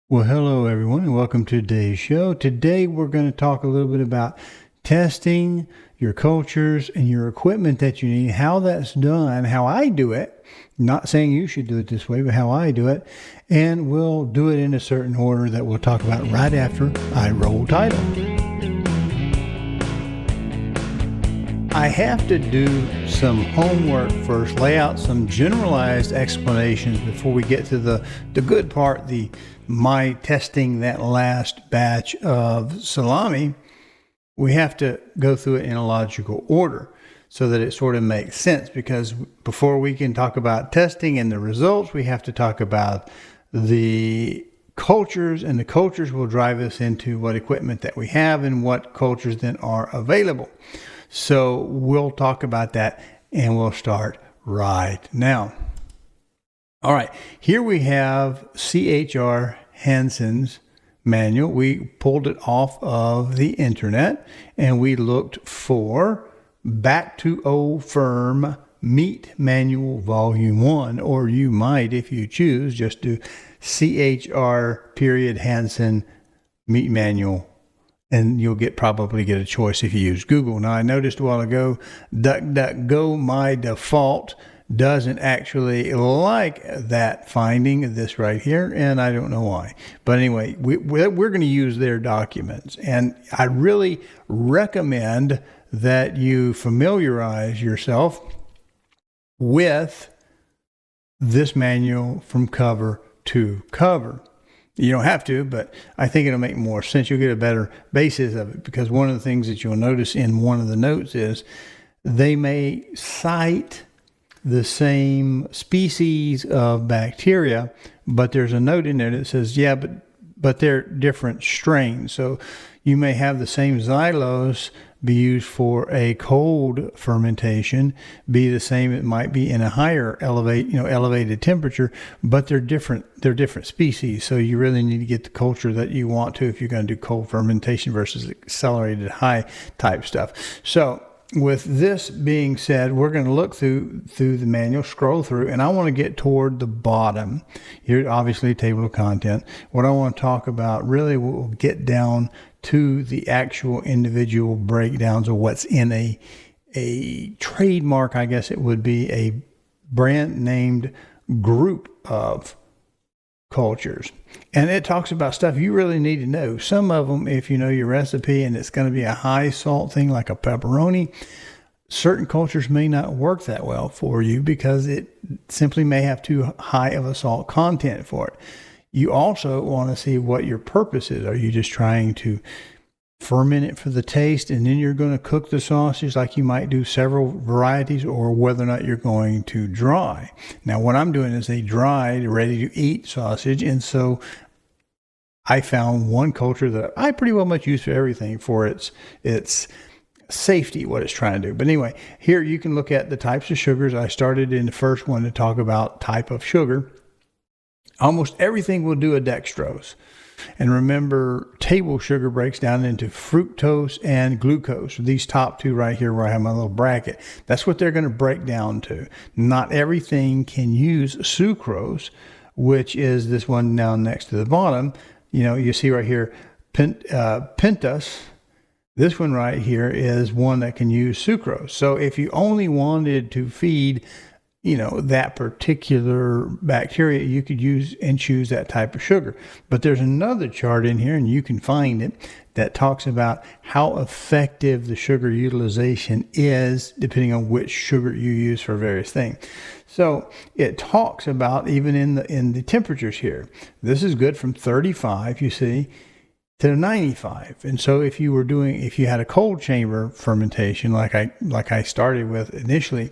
Well, hello everyone, and welcome to today's show. Today we're going to talk a little bit about testing your cultures and your equipment that you need, how that's done, how I do it. Not saying you should do it this way, but how I do it. And we'll do it in a certain order that we'll talk about right after I roll title. I have to do some homework first, lay out some generalized explanations before we get to the good part, my testing that last batch of salami. We have to go through it in a logical order so that it sort of makes sense, because before we can talk about testing and the results, we have to talk about the cultures, and the cultures will drive us into what equipment that we have and what cultures then are available. So we'll talk about that, and we'll start right now. All right, here we have CHR Hansen's manual. We pulled it off of the internet, and we looked for Bactoferm Meat Manual Volume 1, or you might, if you choose, just do CHR Hansen Meat Manual, and you'll probably get a choice if you use Google. Now, I noticed a while ago, DuckDuckGo, my default, doesn't actually like that finding, this right here, and I don't know why. But anyway, we're going to use their documents, and I really recommend that you familiarize yourself with this manual from cover to cover. You don't have to, but I think it'll make more sense. You'll get a better basis of it, because one of the things that you'll notice in one of the notes is they may cite the same species of bacteria, but there's a note in there that says, yeah, but they're different strains. So you may have the same xylose be used for a cold fermentation, be the same, it might be in a higher elevated temperature, but they're different species. So you really need to get the culture that you want to if you're going to do cold fermentation versus accelerated high type stuff. So with this being said, we're going to look through the manual, scroll through, and I want to get toward the bottom. Here, obviously, table of content. What I want to talk about, really, we'll get down to the actual individual breakdowns of what's in a trademark, I guess it would be, a brand named group of cultures. And it talks about stuff you really need to know. Some of them, if you know your recipe and it's going to be a high salt thing like a pepperoni, certain cultures may not work that well for you because it simply may have too high of a salt content for it. You also want to see what your purpose is. Are you just trying to ferment it for the taste, and then you're going to cook the sausage like you might do several varieties, or whether or not you're going to dry? Now, what I'm doing is a dried, ready to eat sausage, and so I found one culture that I pretty well much use for everything for its safety, what it's trying to do. But anyway, here you can look at the types of sugars. I started in the first one to talk about type of sugar. Almost everything will do a dextrose. And remember, table sugar breaks down into fructose and glucose. These top two right here where I have my little bracket, that's what they're going to break down to. Not everything can use sucrose, which is this one down next to the bottom. You see right here, pentas. This one right here is one that can use sucrose. So if you only wanted to feed that particular bacteria, you could use and choose that type of sugar. But there's another chart in here, and you can find it, that talks about how effective the sugar utilization is depending on which sugar you use for various things. So it talks about even in the temperatures here. This is good from 35, you see, to 95. And so if you had a cold chamber fermentation like I started with initially,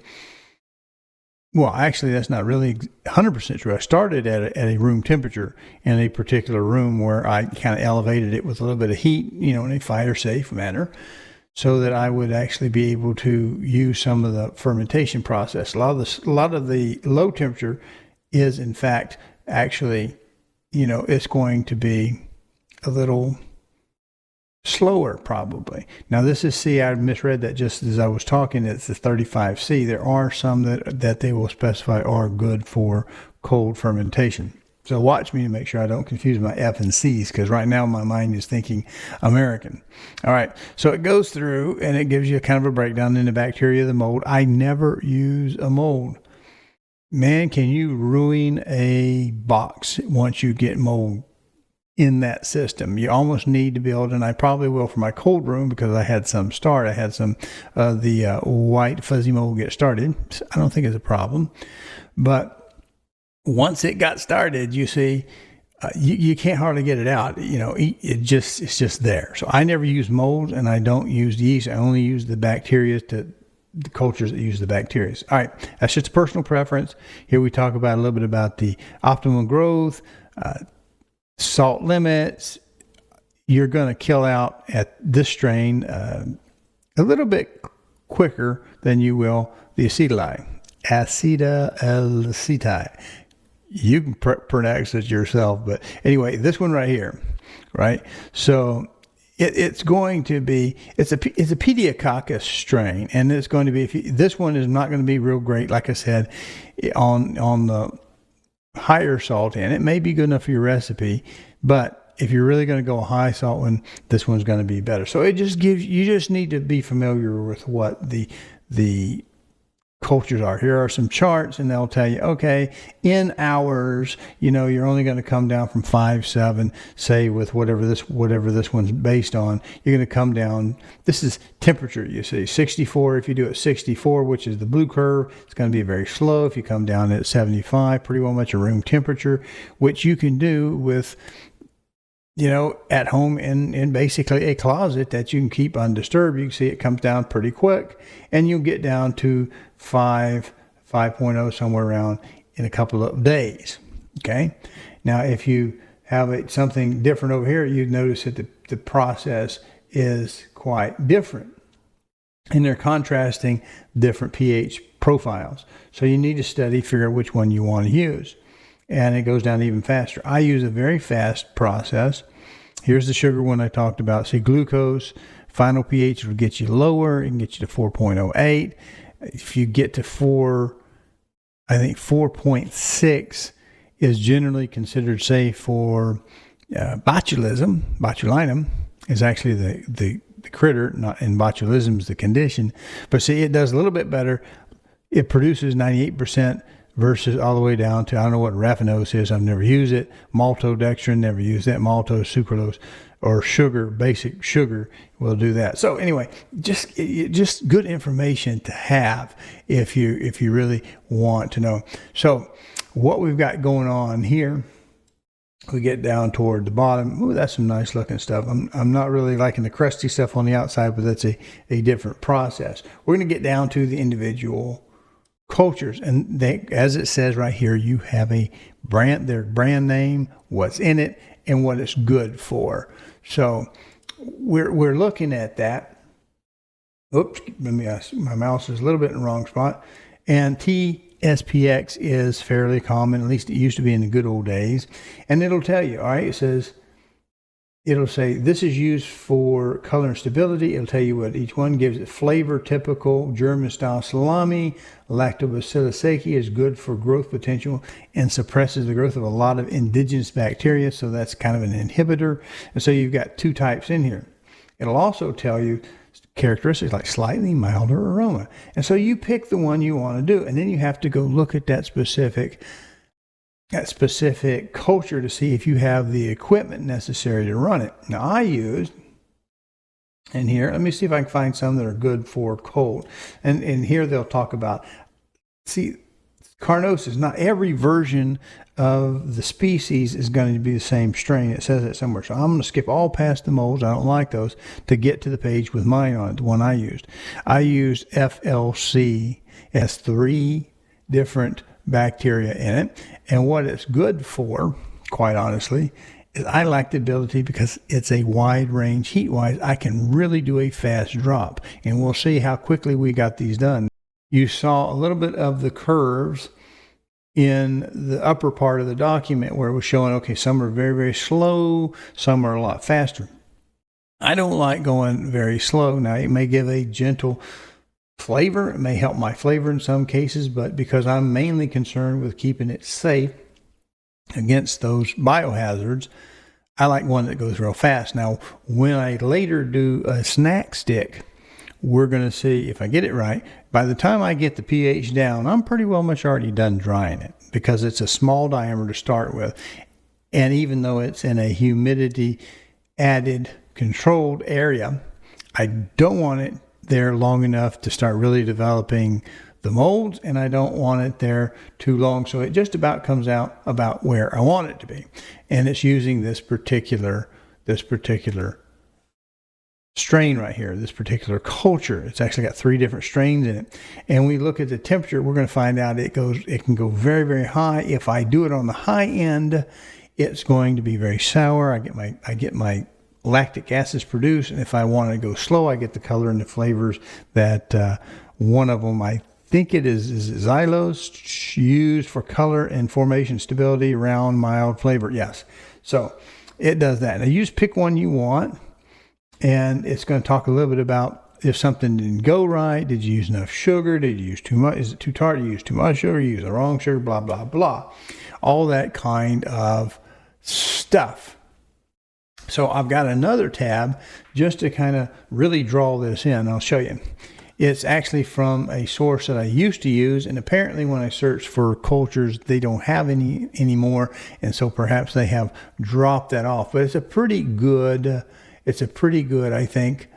well, actually, that's not really 100% true. I started at a room temperature in a particular room where I kind of elevated it with a little bit of heat, in a fire-safe manner, so that I would actually be able to use some of the fermentation process. A lot of the low temperature is, in fact, actually, it's going to be a little slower probably. Now this is C. I misread that just as I was talking. It's the 35C. There are some that they will specify are good for cold fermentation. So watch me to make sure I don't confuse my F and C's, because right now my mind is thinking American. All right, so it goes through and it gives you kind of a breakdown in the bacteria, the mold. I never use a mold. Man, can you ruin a box once you get mold in that system? You almost need to be able to, and I probably will for my cold room, because I had some start. I had some the white fuzzy mold get started. I don't think it's a problem, but once it got started, you see, you can't hardly get it out. It's just there. So I never use molds, and I don't use yeast. I only use the bacteria, the cultures that use the bacteria. All right, that's just a personal preference. Here we talk about a little bit about the optimal growth, salt limits. You're going to kill out at this strain a little bit quicker than you will the acetylide. Acetylaceti. You can pronounce it yourself, but anyway, this one right here, right? So it's going to be, it's a Pediococcus strain, and it's going to be, this one is not going to be real great, like I said, on the higher salt end. It may be good enough for your recipe, but if you're really going to go a high salt one, this one's going to be better. So it just gives, you just need to be familiar with what the cultures are. Here are some charts, and they'll tell you, okay, in hours, you're only going to come down from 5.7, say, with whatever this one's based on. You're going to come down. This is temperature, you see, 64. If you do it 64, which is the blue curve, it's going to be very slow. If you come down at 75, pretty well much a room temperature, which you can do with, at home in basically a closet that you can keep undisturbed. You can see it comes down pretty quick, and you'll get down to 5.0 somewhere around in a couple of days. Okay. Now, if you have something different over here, you'd notice that the process is quite different, and they're contrasting different pH profiles. So you need to figure out which one you want to use. And it goes down even faster. I use a very fast process. Here's the sugar one I talked about. See, glucose, final pH will get you lower. It can get you to 4.08. If you get to 4.6 is generally considered safe for botulism. Is actually the critter, not, and botulism is the condition. But see, it does a little bit better. It produces 98% versus all the way down to, I don't know what raffinose is. I've never used it. Maltodextrin, never used that. Maltose, sucralose, or sugar, basic sugar will do that. So anyway, just good information to have if you really want to know. So what we've got going on here, we get down toward the bottom. Ooh, that's some nice looking stuff. I'm not really liking the crusty stuff on the outside, but that's a different process. We're going to get down to the individual cultures, and as it says right here, you have their brand name, what's in it, and what it's good for. So we're looking at that. Oops, my mouse is a little bit in the wrong spot. And T-SPX is fairly common, at least it used to be in the good old days. And it'll tell you, all right, it'll say this is used for color and stability. It'll tell you what each one gives it. Flavor, typical German style salami. Lactobacillus sakei is good for growth potential and suppresses the growth of a lot of indigenous bacteria. So that's kind of an inhibitor. And so you've got two types in here. It'll also tell you characteristics like slightly milder aroma. And so you pick the one you want to do. And then you have to go look at that specific culture to see if you have the equipment necessary to run it. Now I used, and here, let me see if I can find some that are good for cold. And here they'll talk about, see, carnosus, not every version of the species is going to be the same strain. It says it somewhere. So I'm going to skip all past the molds. I don't like those, to get to the page with mine on it, the one I used. I used FLC. It has 3 different bacteria in it. And what it's good for, quite honestly, is I like the ability, because it's a wide range heat-wise, I can really do a fast drop. And we'll see how quickly we got these done. You saw a little bit of the curves in the upper part of the document where it was showing, okay, some are very, very slow, some are a lot faster. I don't like going very slow. Now, it may give a gentle flavor. It may help my flavor in some cases, but because I'm mainly concerned with keeping it safe, against those biohazards, I like one that goes real fast. Now, when I later do a snack stick, we're going to see if I get it right. By the time I get the pH down, I'm pretty well much already done drying it because it's a small diameter to start with. And even though it's in a humidity added controlled area, I don't want it there long enough to start really developing the molds, and I don't want it there too long. So it just about comes out about where I want it to be. And it's using this particular strain right here, this particular culture. It's actually got 3 different strains in it. And we look at the temperature, we're going to find out it can go very, very high. If I do it on the high end, it's going to be very sour. I get my lactic acids produced, and if I want to go slow, I get the color and the flavors that one of them, I think it is xylose, used for color and formation stability, round, mild flavor. Yes. So it does that. Now you just pick one you want, and it's going to talk a little bit about if something didn't go right. Did you use enough sugar? Did you use too much? Is it too tart? Did you use too much sugar? You use the wrong sugar, blah, blah, blah. All that kind of stuff. So I've got another tab just to kind of really draw this in. I'll show you. It's actually from a source that I used to use, and apparently when I search for cultures, they don't have any anymore, and so perhaps they have dropped that off. But it's a pretty good, I think,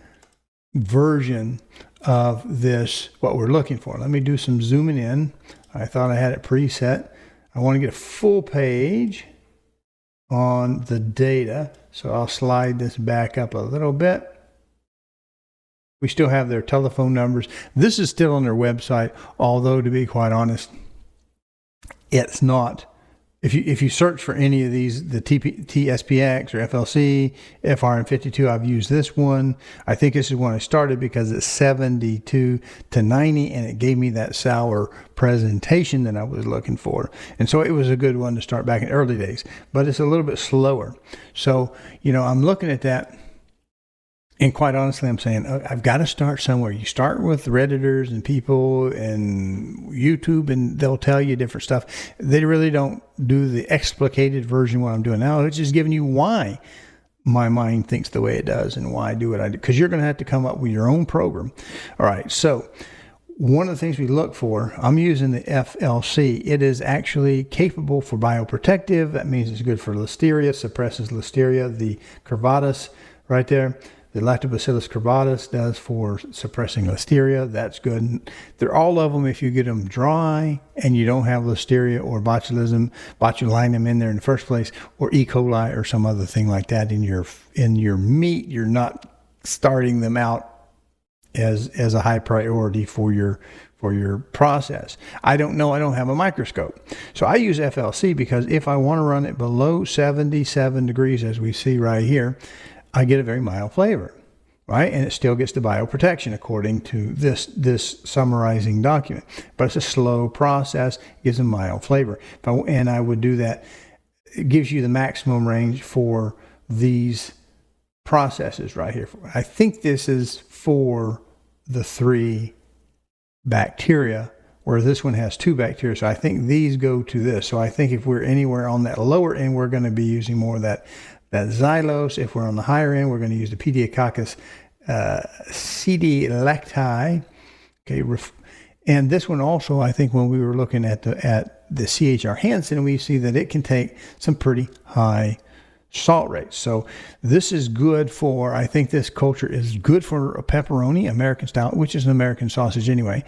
version of this, what we're looking for. Let me do some zooming in. I thought I had it preset. I want to get a full page on the data, so I'll slide this back up a little bit. We still have their telephone numbers. This is still on their website, although to be quite honest, it's not. If you search for any of these, the T-SPX or FLC, FRM52, I've used this one. I think this is when I started because it's 72 to 90, and it gave me that sour presentation that I was looking for. And so it was a good one to start back in early days, but it's a little bit slower. So, I'm looking at that. And quite honestly, I'm saying, I've got to start somewhere. You start with Redditors and people and YouTube, and they'll tell you different stuff. They really don't do the explicated version of what I'm doing now. It's just giving you why my mind thinks the way it does and why I do what I do. Because you're going to have to come up with your own program. All right, so one of the things we look for, I'm using the FLC. It is actually capable for bioprotective. That means it's good for listeria, suppresses listeria. The curvatus right there, the Lactobacillus curvatus does for suppressing listeria. That's good. They're all of them if you get them dry and you don't have listeria or botulinum in there in the first place, or E. coli or some other thing like that in your meat. You're not starting them out as a high priority for your process. I don't know. I don't have a microscope. So I use FLC because if I want to run it below 77 degrees, as we see right here, I get a very mild flavor, right? And it still gets the bioprotection according to this summarizing document. But it's a slow process. It gives a mild flavor. And I would do that. It gives you the maximum range for these processes right here. I think this is for the 3 bacteria, where this one has 2 bacteria. So I think these go to this. So I think if we're anywhere on that lower end, we're going to be using more of that xylose. If we're on the higher end, we're going to use the Pediococcus CD lacti. Okay, and this one also, I think when we were looking at the CHR Hansen, we see that it can take some pretty high salt rates. So this is good for, I think this culture is good for a pepperoni, American style, which is an American sausage anyway.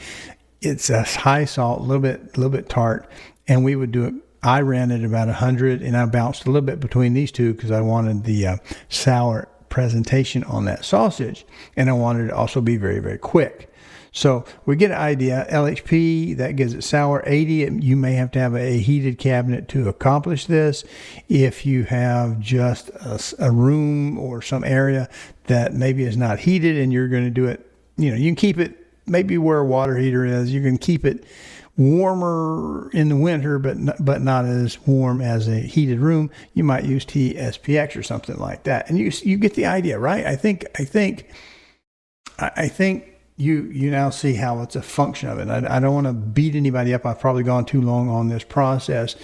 It's a high salt, a little bit tart, and we would do it. I ran it about 100, and I bounced a little bit between these two because I wanted the sour presentation on that sausage, and I wanted it to also be very, very quick. So we get an idea. LHP, that gives it sour. 80, you may have to have a heated cabinet to accomplish this. If you have just a room or some area that maybe is not heated and you're going to do it, you can keep it maybe where a water heater is. You can keep it warmer in the winter, but not as warm as a heated room. You might use T-SPX or something like that, and you get the idea, right? I think you now see how it's a function of it. I don't want to beat anybody up. I've probably gone too long on this process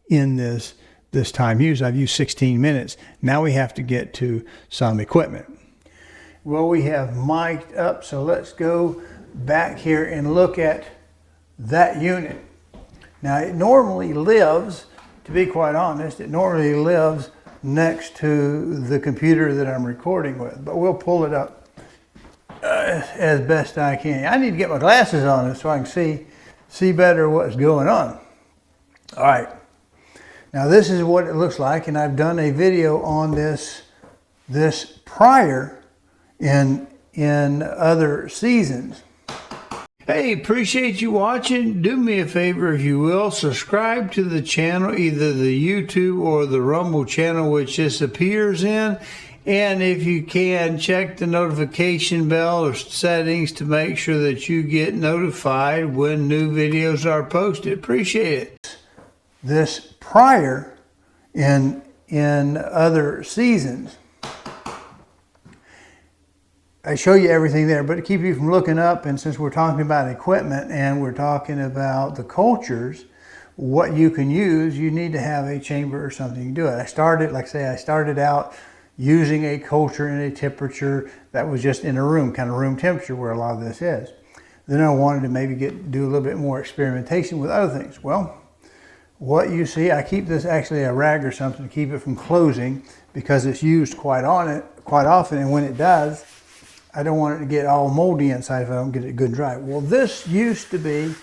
in this this time used. I've used 16 minutes. Now we have to get to some equipment. Well, we have mic'd up, so let's go back here and look at that unit. Now it normally lives, to be quite honest, it normally lives next to the computer that I'm recording with, but we'll pull it up as best I can. I need to get my glasses on so I can see better what's going on. All right, now this is what it looks like, and I've done a video on this prior in other seasons. Hey, appreciate you watching. Do me a favor, if you will, subscribe to the channel, either the YouTube or the Rumble channel, which this appears in. And if you can, check the notification bell or settings to make sure that you get notified when new videos are posted. Appreciate it. This prior in other seasons, I show you everything there, but to keep you from looking up, and since we're talking about equipment and we're talking about the cultures, what you can use, you need to have a chamber or something to do it. I started out using a culture in a temperature that was just in a room, kind of room temperature where a lot of this is. Then I wanted to maybe do a little bit more experimentation with other things. Well, what you see, I keep this actually a rag or something to keep it from closing because it's used quite often, and when it does, I don't want it to get all moldy inside if I don't get it good dry. Well, this used to be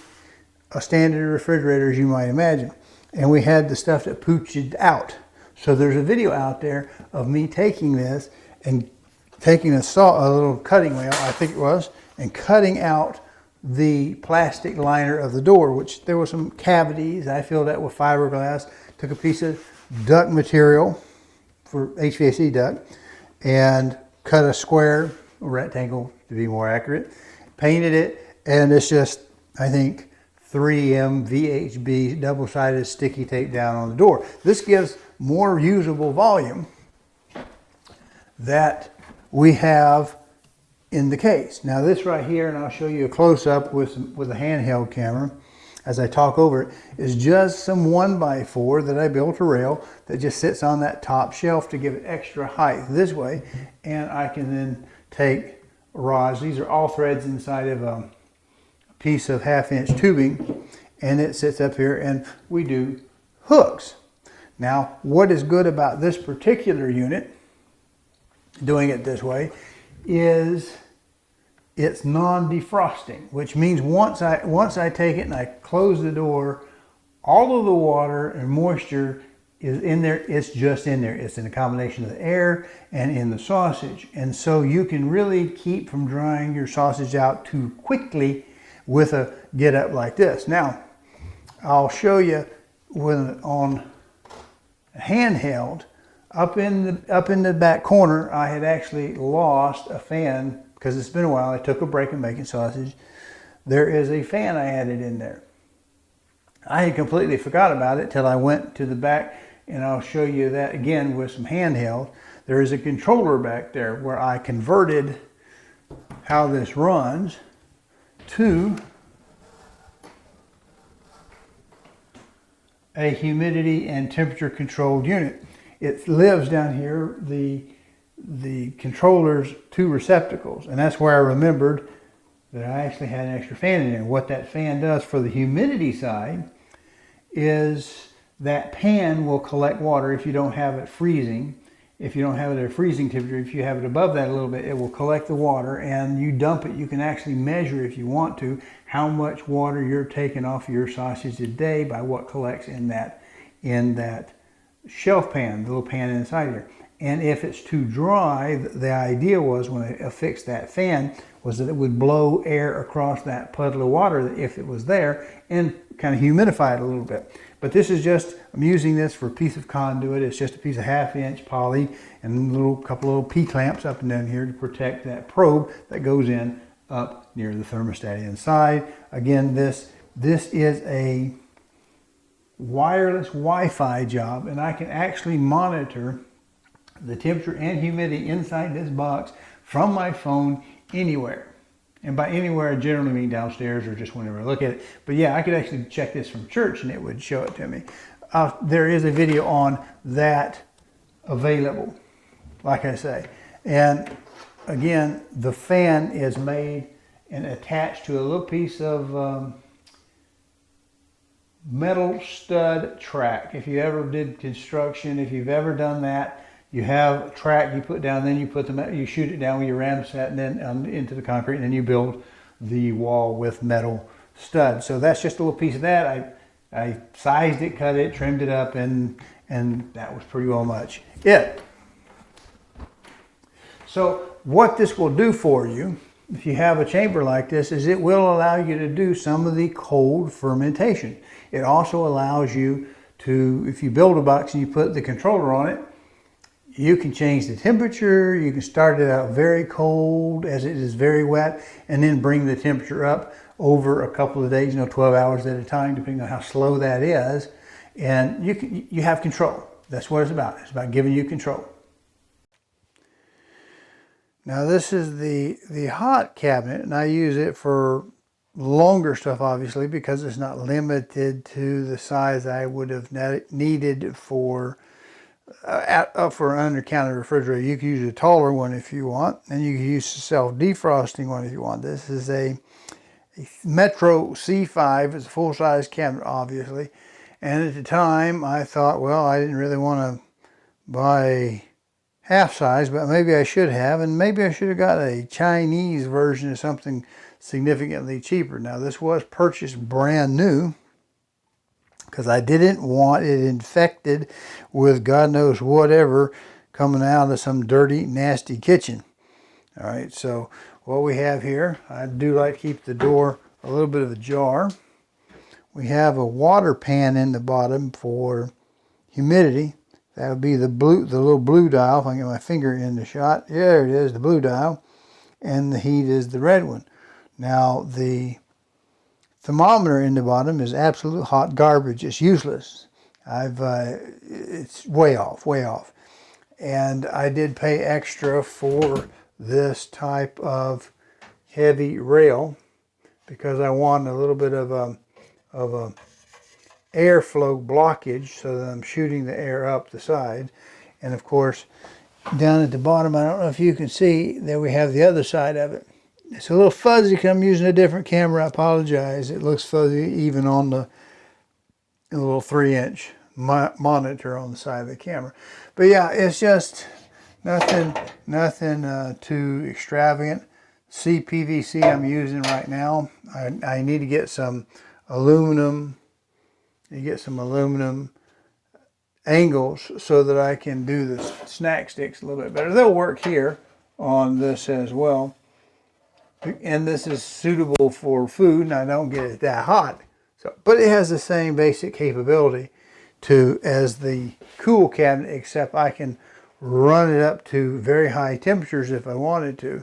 a standard refrigerator, as you might imagine, and we had the stuff that pooched out. So there's a video out there of me taking this and taking a little cutting wheel, I think it was, and cutting out the plastic liner of the door, which there were some cavities. I filled that with fiberglass, took a piece of duct material for HVAC duct, and cut a square, a rectangle to be more accurate, painted it, and it's just, I think, 3M VHB double-sided sticky tape down on the door. This gives more usable volume that we have in the case. Now this right here, and I'll show you a close-up with a handheld camera as I talk over it, is just some 1x4 that I built a rail that just sits on that top shelf to give it extra height this way, and I can then take rods. These are all threads inside of a piece of 1/2-inch tubing, and it sits up here, and we do hooks. Now, what is good about this particular unit, doing it this way, is it's non-defrosting, which means once I take it and I close the door, all of the water and moisture is in there. It's just in there. It's in a combination of the air and in the sausage. And so you can really keep from drying your sausage out too quickly with a get up like this. Now, I'll show you on handheld, up in the back corner, I had actually lost a fan because it's been a while. I took a break in making sausage. There is a fan I added in there. I had completely forgot about it till I went to the back, and I'll show you that again with some handheld. There is a controller back there where I converted how this runs to a humidity and temperature controlled unit. It lives down here, the controller's 2 receptacles, and that's where I remembered that I actually had an extra fan in there. What that fan does for the humidity side is that pan will collect water if you don't have it freezing. If you don't have it at a freezing temperature, if you have it above that a little bit, it will collect the water, and you dump it. You can actually measure, if you want to, how much water you're taking off your sausage a day by what collects in that shelf pan, the little pan inside here. And if it's too dry, the idea was when I affixed that fan was that it would blow air across that puddle of water if it was there and kind of humidify it a little bit. But this is just, I'm using this for a piece of conduit. It's just a piece of 1/2-inch poly and a couple little P-clamps up and down here to protect that probe that goes in up near the thermostat inside. Again, this is a wireless Wi-Fi job, and I can actually monitor the temperature and humidity inside this box from my phone anywhere. And by anywhere, I generally mean downstairs or just whenever I look at it. But yeah, I could actually check this from church and it would show it to me. there is a video on that available, like I say. And again, the fan is made and attached to a little piece of metal stud track. If you ever did construction, if you've ever done that, you have a track you put down, then you put you shoot it down with your ram set, and then into the concrete, and then you build the wall with metal studs. So that's just a little piece of that. I sized it, cut it, trimmed it up, and that was pretty well much it. So what this will do for you, if you have a chamber like this, is it will allow you to do some of the cold fermentation. It also allows you to, if you build a box and you put the controller on it, you can change the temperature. You can start it out very cold as it is very wet, and then bring the temperature up over a couple of days, 12 hours at a time, depending on how slow that is. And you have control. That's what it's about. It's about giving you control. Now this is the hot cabinet, and I use it for longer stuff, obviously, because it's not limited to the size I would have needed for for an under-counter refrigerator. You can use a taller one if you want, and you can use the self-defrosting one if you want. This is a Metro C5. It's a full-size cabinet, obviously. And at the time, I thought, well, I didn't really want to buy half size, but maybe I should have, and maybe I should have got a Chinese version of something significantly cheaper. Now, this was purchased brand new, because I didn't want it infected with God knows whatever coming out of some dirty, nasty kitchen. All right, so what we have here, I do like to keep the door a little bit of ajar. We have a water pan in the bottom for humidity. That would be the little blue dial. If I can get my finger in the shot, there it is, the blue dial, and the heat is the red one. Now the thermometer in the bottom is absolute hot garbage. It's useless. It's way off. And I did pay extra for this type of heavy rail because I wanted a little bit of a airflow blockage so that I'm shooting the air up the side. And of course, down at the bottom, I don't know if you can see, there we have the other side of it. It's a little fuzzy because I'm using a different camera. I apologize. It looks fuzzy even on the little 3-inch monitor on the side of the camera. But yeah, it's just nothing too extravagant. CPVC I'm using right now. I need to get some aluminum. You get some aluminum angles so that I can do the snack sticks a little bit better. They'll work here on this as well. And this is suitable for food, and I don't get it that hot. But it has the same basic capability as the cool cabinet, except I can run it up to very high temperatures if I wanted to.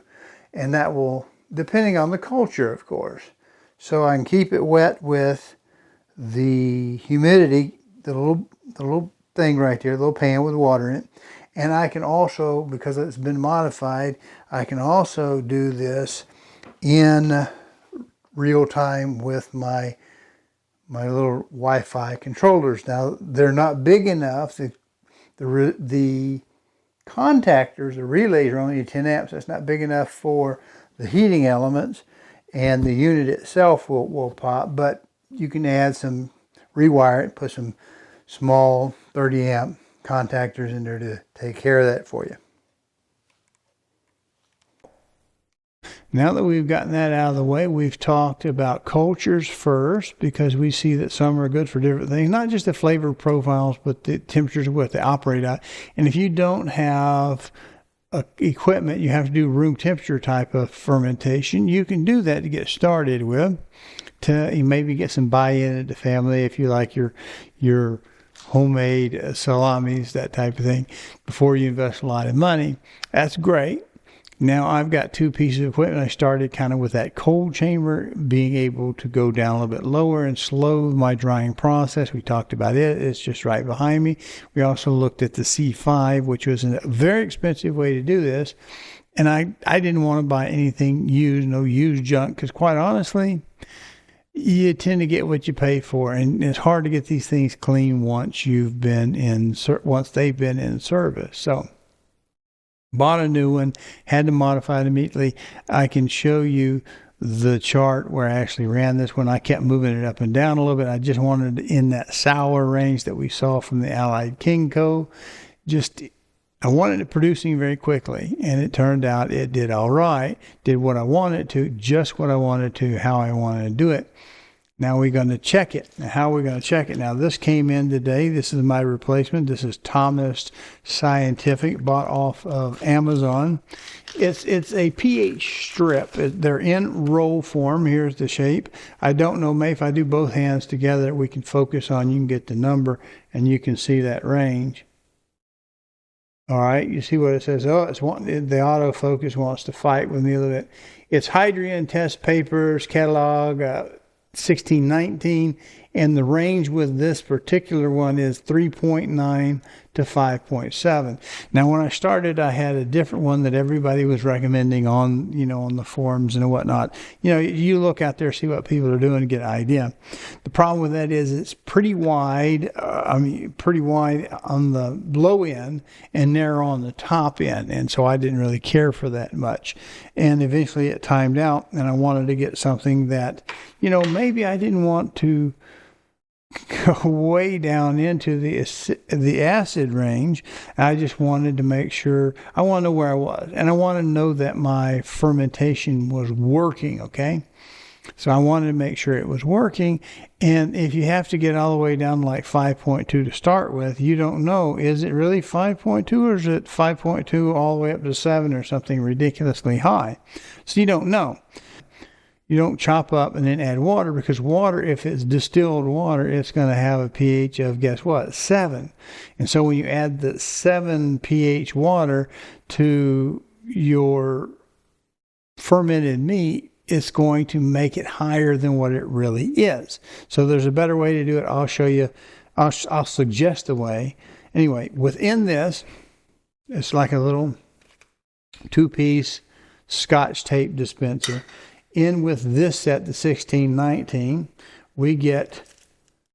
And that will, depending on the culture, of course. So I can keep it wet with the humidity, the little thing right there, the little pan with water in it. And I can also, because it's been modified, I can also do this in real time with my little Wi-Fi controllers. Now, they're not big enough. The contactors, the relays are only 10 amps. That's not big enough for the heating elements, and the unit itself will pop, but you can add some, rewire it, put some small 30 amp contactors in there to take care of that for you. Now that we've gotten that out of the way, we've talked about cultures first, because we see that some are good for different things, not just the flavor profiles, but the temperatures of what they operate at. And if you don't have equipment, you have to do room temperature type of fermentation. You can do that to get started with, to maybe get some buy-in at the family if you like your homemade salamis, that type of thing, before you invest a lot of money. That's great. Now I've got two pieces of equipment. I started kind of with that cold chamber, being able to go down a little bit lower and slow my drying process. We talked about it. It's just right behind me. We also looked at the C5, which was a very expensive way to do this. And I didn't want to buy anything used, no used junk, because quite honestly, you tend to get what you pay for, and it's hard to get these things clean once they've been in service. So bought a new one, had to modify it immediately. I can show you the chart where I actually ran this one. I kept moving it up and down a little bit. I just wanted in that sour range that we saw from the Allied King Co. I wanted it producing very quickly, and it turned out it did all right, did what I wanted to, just what I wanted to, how I wanted to do it. Now we're going to check it. Now, how are we going to check it? Now, this came in today. This is my replacement. This is Thomas Scientific, bought off of Amazon. It's a pH strip. They're in roll form. Here's the shape. I don't know, maybe if I do both hands together, we can focus on, you can get the number, and you can see that range. All right, you see what it says? Oh, the autofocus wants to fight with me a little bit. It's Hydrian Test Papers Catalog 1619, and the range with this particular one is 3.9 to 5.7. Now, when I started, I had a different one that everybody was recommending on the forums and whatnot. You look out there, see what people are doing, and get an idea. The problem with that is it's pretty wide. Pretty wide on the low end and narrow on the top end, and so I didn't really care for that much. And eventually, it timed out, and I wanted to get something that, maybe I didn't want to go way down into the acid range. I just wanted to make sure, I want to know where I was, and I want to know that my fermentation was working, okay? So I wanted to make sure it was working, and if you have to get all the way down to like 5.2 to start with, you don't know, is it really 5.2 or is it 5.2 all the way up to 7 or something ridiculously high? So you don't know. You don't chop up and then add water, because water, if it's distilled water, it's going to have a pH of, guess what, 7. And so when you add the 7 pH water to your fermented meat, it's going to make it higher than what it really is. So there's a better way to do it. I'll show you. I'll suggest a way. Anyway, within this, it's like a little 2-piece Scotch tape dispenser. In with this set, the 1619, we get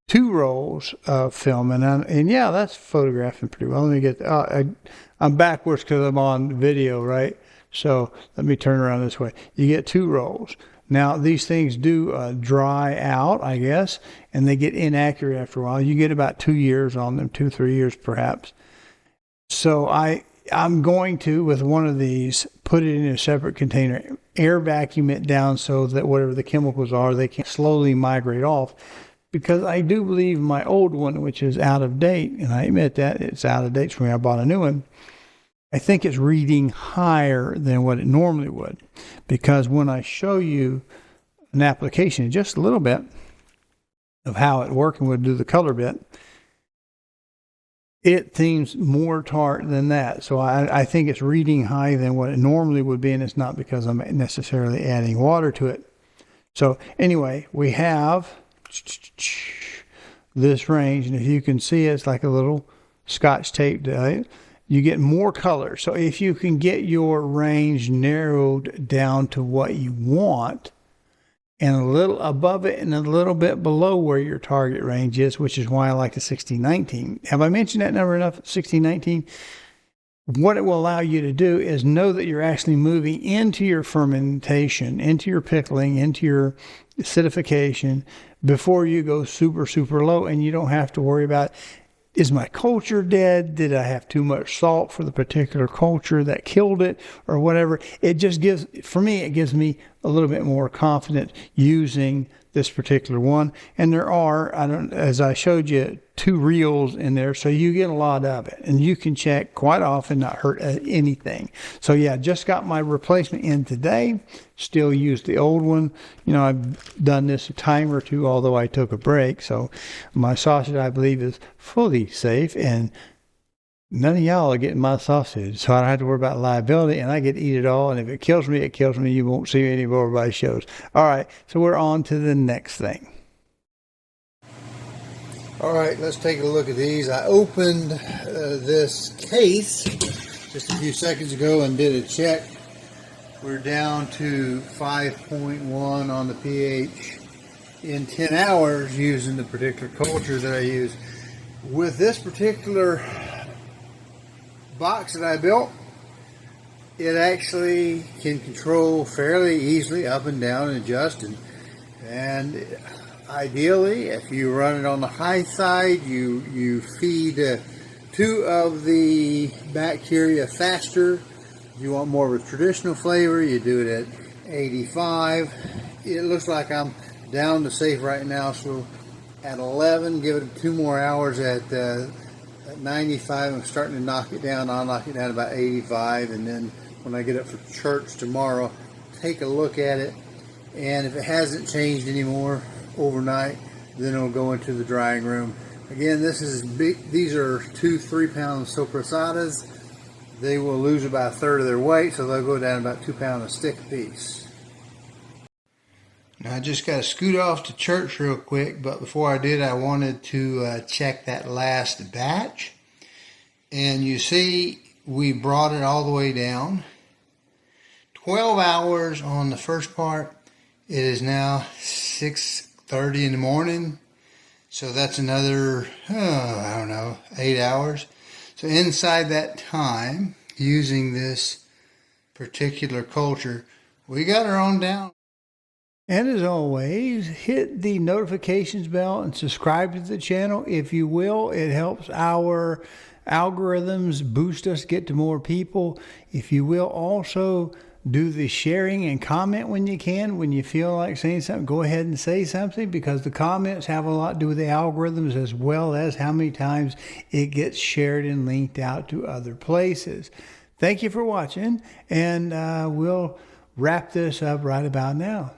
2 rolls of film. And yeah, that's photographing pretty well. Let me get, I'm backwards because I'm on video, right? So let me turn around this way. You get 2 rolls. Now, these things do dry out, I guess, and they get inaccurate after a while. You get about 2 years on them, 2-3 years perhaps. So I'm going to, with one of these, put it in a separate container, air vacuum it down so that whatever the chemicals are, they can slowly migrate off. Because I do believe my old one, which is out of date, and I admit that it's out of date for me, I bought a new one, I think it's reading higher than what it normally would. Because when I show you an application, just a little bit of how it works, and we'll do the color bit, it seems more tart than that. So I think it's reading high than what it normally would be, and it's not because I'm necessarily adding water to it. So anyway, we have this range, and if you can see, it's like a little Scotch tape. You get more color. So if you can get your range narrowed down to what you want, and a little above it and a little bit below where your target range is, which is why I like the 1619. Have I mentioned that number enough? 1619. What it will allow you to do is know that you're actually moving into your fermentation, into your pickling, into your acidification before you go super, super low, and you don't have to worry about, is my culture dead? Did I have too much salt for the particular culture that killed it, or whatever? It just gives, for me, it gives me a little bit more confidence using this particular one. And there are, as I showed you, 2 reels in there, so you get a lot of it, and you can check quite often, not hurt anything. So yeah, just got my replacement in today. Still use the old one. I've done this a time or 2, although I took a break. So my sausage, I believe, is fully safe, and none of y'all are getting my sausage, so I don't have to worry about liability, and I get to eat it all. And if it kills me, it kills me. You won't see any more of my shows. All right, so we're on to the next thing. All right, let's take a look at these. I opened this case just a few seconds ago and did a check. We're down to 5.1 on the pH. in 10 hours using the particular culture that I use. With this particular box that I built, it actually can control fairly easily up and down and adjust, and ideally, if you run it on the high side, you feed 2 of the bacteria faster. If you want more of a traditional flavor, you do it at 85. It looks like I'm down to safe right now, so at 11, give it 2 more hours at 95. I'm starting to knock it down. I'll knock it down about 85, and then when I get up for church tomorrow, take a look at it, and if it hasn't changed anymore overnight, then it'll go into the drying room. Again, this is big. These are 2 3-pound soprasadas. They will lose about 1/3 of their weight, so they'll go down about 2 pounds a stick piece. Now I just got to scoot off to church real quick, but before I did, I wanted to check that last batch. And you see, we brought it all the way down. 12 hours on the first part. It is now 6:30 in the morning. So that's another, I don't know, 8 hours. So inside that time, using this particular culture, we got her on down. And as always, hit the notifications bell and subscribe to the channel if you will. It helps our algorithms boost us, get to more people. If you will also do the sharing and comment when you can. When you feel like saying something, go ahead and say something, because the comments have a lot to do with the algorithms as well as how many times it gets shared and linked out to other places. Thank you for watching, and we'll wrap this up right about now.